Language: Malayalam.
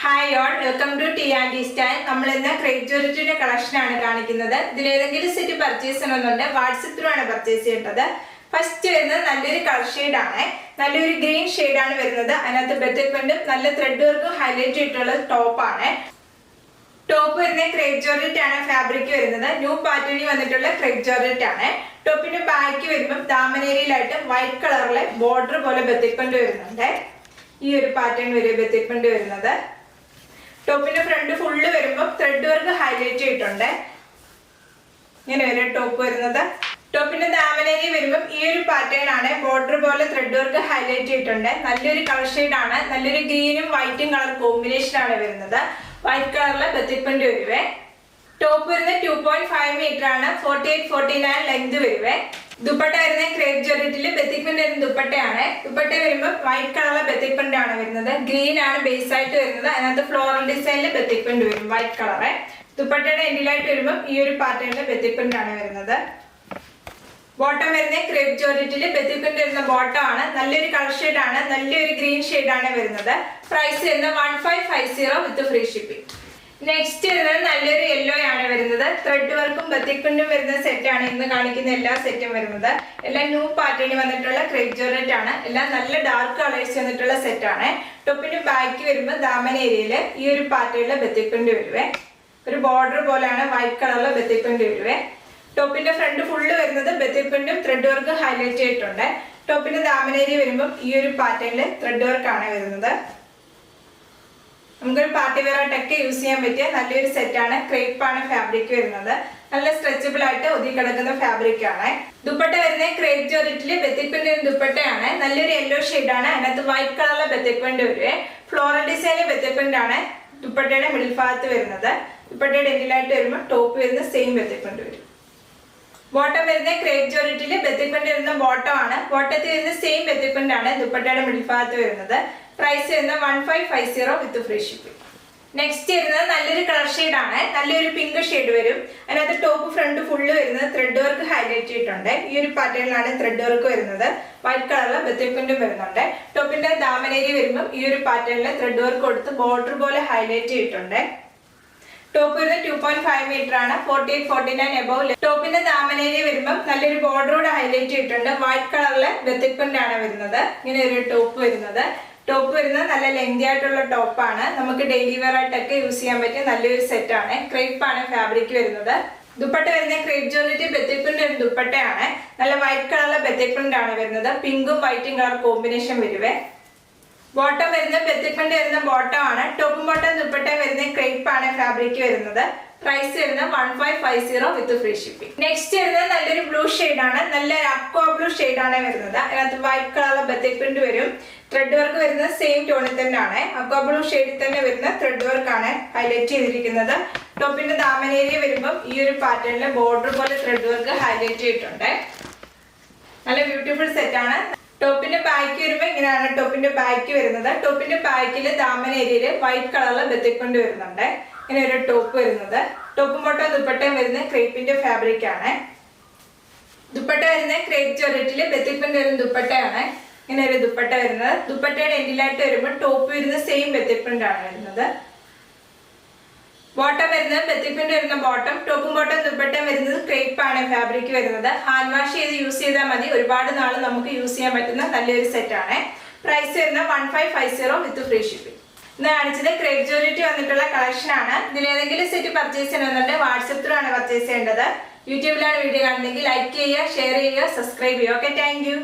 Hi all, welcome to T and style. നമ്മൾ ഇന്ന് ക്രേപ്പ് ജോർജറ്റിന്റെ കളക്ഷൻ ആണ് കാണിക്കുന്നത്. ഇതിൽ ഏതെങ്കിലും സെറ്റ് പർച്ചേസ് ചെയ്യണമെന്നുണ്ട് വാട്സപ്പ് ത്രൂ ആണ് പർച്ചേസ് ചെയ്യേണ്ടത്. ഫസ്റ്റ് വരുന്നത് നല്ലൊരു കളർ ഷെയ്ഡ് ആണ്, നല്ലൊരു ഗ്രീൻ ഷെയ്ഡ് ആണ് വരുന്നത്. അതിനകത്ത് ബെറ്റൽമെന്റും നല്ല ത്രെഡ് വർക്കും ഹൈലൈറ്റ് ചെയ്തിട്ടുള്ള ടോപ്പ് ആണ്. ടോപ്പ് വരുന്നത് ക്രേപ്പ് ജോർജറ്റ് ആണ് ഫാബ്രിക് വരുന്നത്. ന്യൂ പാറ്റേണിൽ വന്നിട്ടുള്ള ക്രേപ്പ് ജോർജറ്റ് ആണ്. ടോപ്പിന്റെ ബാക്ക് വരുമ്പോൾ ദാമനേരിയിലായിട്ട് വൈറ്റ് കളറിലെ ബോർഡർ പോലെ ബെറ്റൽമെന്റ് വരുന്നുണ്ട്. ഈ ഒരു പാറ്റേൺ വരെ ബെറ്റൽമെന്റ് വരുന്നത്. ടോപ്പിന്റെ ഫ്രണ്ട് ഫുള്ള് വരുമ്പോൾ ത്രെഡ് വർക്ക് ഹൈലൈറ്റ് ചെയ്തിട്ടുണ്ട്. ഇങ്ങനെ വരും ടോപ്പ് വരുന്നത്. ടോപ്പിന്റെ ദാമനേരി വരുമ്പോൾ ഈ ഒരു പാറ്റേൺ ആണ്, ബോർഡർ പോലെ ത്രെഡ് വർക്ക് ഹൈലൈറ്റ് ചെയ്തിട്ടുണ്ട്. നല്ലൊരു കളർ ഷെയ്ഡ് ആണ്, നല്ലൊരു ഗ്രീനും വൈറ്റും കളർ കോമ്പിനേഷൻ ആണ് വരുന്നത്. വൈറ്റ് കളറിലെ ബെത്തിപ്പണ്ട് വരുവേ. ടോപ്പ് വരുന്നത് 2.5 മീറ്റർ ആണ്, 48-49 ലെങ്ത് വരുവേ. ദുപ്പട്ട വരുന്നത് ക്രേപ്പ് ജോർജറ്റില് ബെത്തിക്പ്രിന്റ് വരുന്ന ദുപ്പട്ടയാണ്. ദുപ്പട്ട വരുമ്പോൾ വൈറ്റ് കളറിലെ ബെത്തിക്പ്രിന്റ് ആണ് വരുന്നത്. ഗ്രീൻ ആണ് ബേസ് ആയിട്ട് വരുന്നത്. അതിനകത്ത് ഫ്ലോറൽ ഡിസൈനിൽ ബെത്തിക്പ്രിന്റ് വരും വൈറ്റ് കളറ്. ദുപ്പട്ടയുടെ എൻഡിലായിട്ട് വരുമ്പോൾ ഈ ഒരു പാറ്റേണിൽ ബെത്തിക്പ്രിന്റ് ആണ് വരുന്നത്. ബോട്ടം വരുന്നത് ക്രേപ്പ് ജോർജറ്റില് ബെത്തിക്പ്രിന്റ് വരുന്ന ബോട്ടം ആണ്. നല്ലൊരു കളർ ഷെയ്ഡ് ആണ്, നല്ലൊരു ഗ്രീൻ ഷെയ്ഡ് ആണ് വരുന്നത്. പ്രൈസ് വരുന്നത് 1550 വിത്ത് ഫ്രീ ഷിപ്പിംഗ്. നെക്സ്റ്റ് വരുന്നത് നല്ലൊരു യെല്ലോ ആണ് വരുന്നത്. ത്രെഡ് വർക്കും ബത്തിക്പ്രിന്റും വരുന്ന സെറ്റ് ആണ് ഇന്ന് കാണിക്കുന്ന എല്ലാ സെറ്റും വരുന്നത്. എല്ലാം ന്യൂ പാറ്റേണിൽ വന്നിട്ടുള്ള ക്രേപ്പ് ജോർജറ്റ് ആണ്. എല്ലാം നല്ല ഡാർക്ക് കളേഴ്സ് വന്നിട്ടുള്ള സെറ്റ് ആണ്. ടോപ്പിന്റെ ബാക്ക് വരുമ്പോൾ ദാമൻ ഏരിയയില് ഈ ഒരു പാറ്റേണില് ബത്തിക്പ്രിന്റ് വരുവേ. ഒരു ബോർഡർ പോലെയാണ് വൈറ്റ് കളറിലെ ബത്തിക്പ്രിന്റ് വരുവേ. ടോപ്പിന്റെ ഫ്രണ്ട് ഫുള്ള് വരുന്നത് ബത്തിക്പ്രിന്റും ത്രെഡ് വർക്ക് ഹൈലൈറ്റ് ചെയ്തിട്ടുണ്ട്. ടോപ്പിന്റെ ദാമൻ ഏരിയ വരുമ്പോൾ ഈ ഒരു പാറ്റേണില് ത്രെഡ് വർക്ക് ആണ് വരുന്നത്. നമുക്കൊരു പാർട്ടി വെയർ ആയിട്ടൊക്കെ യൂസ് ചെയ്യാൻ പറ്റിയ നല്ലൊരു സെറ്റ് ആണ്. ക്രേപ്പ് ആണ് ഫാബ്രിക് വരുന്നത്. നല്ല സ്ട്രെച്ചബിൾ ആയിട്ട് ഒതുക്കി കിടക്കുന്ന ഫാബ്രിക് ആണ്. ദുപ്പട്ട വരുന്നത് ക്രേപ്പ് ജോർജറ്റില് ബെത്തിക്പ്രിന്റ് ദുപ്പട്ടയാണ്. നല്ലൊരു യെല്ലോ ഷെയ്ഡ് ആണ്. അതിനകത്ത് വൈറ്റ് കളറിലെ ബെത്തിക്പ്രിന്റ് വരുവേ. ഫ്ലോറൽ ഡിസൈനിലെ ബെത്തിക്പ്രിന്റ് ആണ് ദുപ്പട്ടയുടെ മിഡിൽ ഭാഗത്ത് വരുന്നത്. ദുപ്പട്ടയുടെ എൻഡിലായിട്ട് വരുമ്പോൾ ടോപ്പ് വരുന്ന സെയിം ബെത്തിക്പ്രിന്റ് വരും. ബോട്ടം വരുന്നത് ക്രേപ്പ് ജോർജറ്റില് ബെത്തിക്പ്രിന്റ് വരുന്ന ബോട്ടം ആണ്. ബോട്ടത്തിൽ വരുന്ന സെയിം ബെത്തിക്പ്രിന്റ് ആണ് ദുപ്പട്ടയുടെ മിഡിൽ ഭാഗത്ത് വരുന്നത്. പ്രൈസ് വരുന്നത് 1550 വിത്ത് ഫ്രീ ഷിപ്പിംഗ്. നെക്സ്റ്റ് വരുന്നത് നല്ലൊരു കളർ ഷെയ്ഡ് ആണ്, നല്ലൊരു പിങ്ക് ഷെയ്ഡ് വരും. അതിനകത്ത് ടോപ്പ് ഫ്രണ്ട് ഫുള്ള് വരുന്നത് ത്രെഡ് വർക്ക് ഹൈലൈറ്റ് ചെയ്തിട്ടുണ്ട്. ഈ ഒരു പാറ്റേണിലാണ് ത്രെഡ് വർക്ക് വരുന്നത്. വൈറ്റ് കളറിൽ ബെത്തിക്പ്രിന്റും വരുന്നുണ്ട്. ടോപ്പിന്റെ ദാമനേരി വരുമ്പോൾ ഈ ഒരു പാറ്റേണിൽ ത്രെഡ് വർക്ക് കൊടുത്ത് ബോർഡർ പോലെ ഹൈലൈറ്റ് ചെയ്തിട്ടുണ്ട്. ടോപ്പ് വരുന്നത് 2.5 മീറ്റർ ആണ്, 48-49 എബവ്. ടോപ്പിന്റെ ദാമനേരി വരുമ്പോൾ നല്ലൊരു ബോർഡറോട് ഹൈലൈറ്റ് ചെയ്തിട്ടുണ്ട്. വൈറ്റ് കളറിലെ ബെത്തിക്പ്രിന്റ് ആണ് വരുന്നത്. ഇങ്ങനെ ഒരു ടോപ്പ് വരുന്നത്. ടോപ്പ് വരുന്നത് നല്ല ലെങ്തി ആയിട്ടുള്ള ടോപ്പാണ്. നമുക്ക് ഡെയിലി വെയർ ആയിട്ടൊക്കെ യൂസ് ചെയ്യാൻ പറ്റിയ നല്ലൊരു സെറ്റ് ആണ്. ക്രേപ്പ് ആണ് ഫാബ്രിക് വരുന്നത്. ദുപ്പട്ട വരുന്നത് ക്രേപ്പ് ജോർജറ്റ് ബെത്തിക്പ്രിന്റ് ഒരു ദുപ്പട്ടയാണ്. നല്ല വൈറ്റ് കളറിലെ ബെത്തിക്പ്രിന്റ് ആണ് വരുന്നത്. പിങ്കും വൈറ്റും കളർ കോമ്പിനേഷൻ വരുവേ. ബോട്ടം വരുന്നത് ബെത്തിക്പ്രിന്റ് വരുന്ന ബോട്ടം ആണ്. ടോപ്പും ബോട്ടം ദുപ്പട്ട വരുന്നത് ക്രേപ്പ് ആണ് ഫാബ്രിക് വരുന്നത്. പ്രൈസ് വരുന്നത് 1550 വിത്ത് ഫ്രീ ഷിപ്പിംഗ്. നെക്സ്റ്റ് വരുന്നത് നല്ലൊരു ബ്ലൂ ഷെയ്ഡ് ആണ്. നല്ലൊരു അക്വാ ബ്ലൂ ഷെയ്ഡ് ആണ് വരുന്നത്. അതിനകത്ത് വൈറ്റ് കളർ ബെത്തിക്പ്രിന്റ് വരും. ത്രെഡ് വർക്ക് വരുന്നത് സെയിം ടോണിൽ തന്നെയാണ്. അക്വാ ബ്ലൂ ഷെയ്ഡിൽ തന്നെ വരുന്ന ത്രെഡ് വർക്ക് ആണ് ഹൈലൈറ്റ് ചെയ്തിരിക്കുന്നത്. ടോപ്പിന്റെ ദാമനേരിയ വരുമ്പോൾ ഈ ഒരു പാറ്റേണില് ബോർഡർ പോലെ ത്രെഡ് വർക്ക് ഹൈലൈറ്റ് ചെയ്തിട്ടുണ്ട്. നല്ല ബ്യൂട്ടിഫുൾ സെറ്റ് ആണ്. ടോപ്പിന്റെ ബാക്ക് വരുമ്പോൾ ഇങ്ങനെയാണ് ടോപ്പിന്റെ ബാക്ക് വരുന്നത്. ടോപ്പിന്റെ ബാക്കില് ദാമനേരിയയില് വൈറ്റ് കളറിൽ ബെത്തിക്പ്രിന്റ് വരുന്നുണ്ട്. ഇങ്ങനെ ഒരു ടോപ്പ് വരുന്നത്. ടോപ്പും ബോട്ടം ദുപ്പട്ടയും വരുന്നത് ക്രേപ്പിന്റെ ഫാബ്രിക് ആണ്. ദുപ്പട്ട വരുന്നത് ക്രേപ്പ് ജോർജറ്റില് ബെത്തിക്പ്രിന്റ് വരുന്ന ദുപ്പട്ടയാണ്. ഇങ്ങനെ ഒരു ദുപ്പട്ട വരുന്നത്. ദുപ്പട്ടയുടെ എൻഡിലായിട്ട് വരുമ്പോൾ ടോപ്പ് വരുന്ന സെയിം ബെത്തിക്പ്രിന്റ് ആണ് വരുന്നത്. ബോട്ടം വരുന്നത് ബെത്തിക്പ്രിന്റ് വരുന്ന ബോട്ടം. ടോപ്പും ബോട്ടം ദുപ്പട്ടയും വരുന്നത് ക്രേപ്പ് ആണ് ഫാബ്രിക് വരുന്നത്. ഹാൻഡ് വാഷ് ചെയ്ത് യൂസ് ചെയ്താൽ മതി. ഒരുപാട് നാൾ നമുക്ക് യൂസ് ചെയ്യാൻ പറ്റുന്ന നല്ലൊരു സെറ്റ് ആണ്. പ്രൈസ് വരുന്നത് 1550 വിത്ത് ഫ്രീ ഷിപ്പിംഗ്. ഇന്ന് കാണിച്ചത് ക്രേപ്പ് ജോർജറ്റ് വന്നിട്ടുള്ള കളക്ഷൻ ആണ്. ഇതിൽ ഏതെങ്കിലും സെറ്റ് പർച്ചേസ് ചെയ്യണമെന്നുണ്ടെങ്കിൽ വാട്സപ്പ് ത്രൂ ആണ് പർച്ചേസ് ചെയ്യേണ്ടത്. യൂട്യൂബിലാണ് വീഡിയോ കാണുന്നതെങ്കിൽ ലൈക്ക് ചെയ്യുക, ഷെയർ ചെയ്യുക, സബ്സ്ക്രൈബ് ചെയ്യുക. Okay, thank you.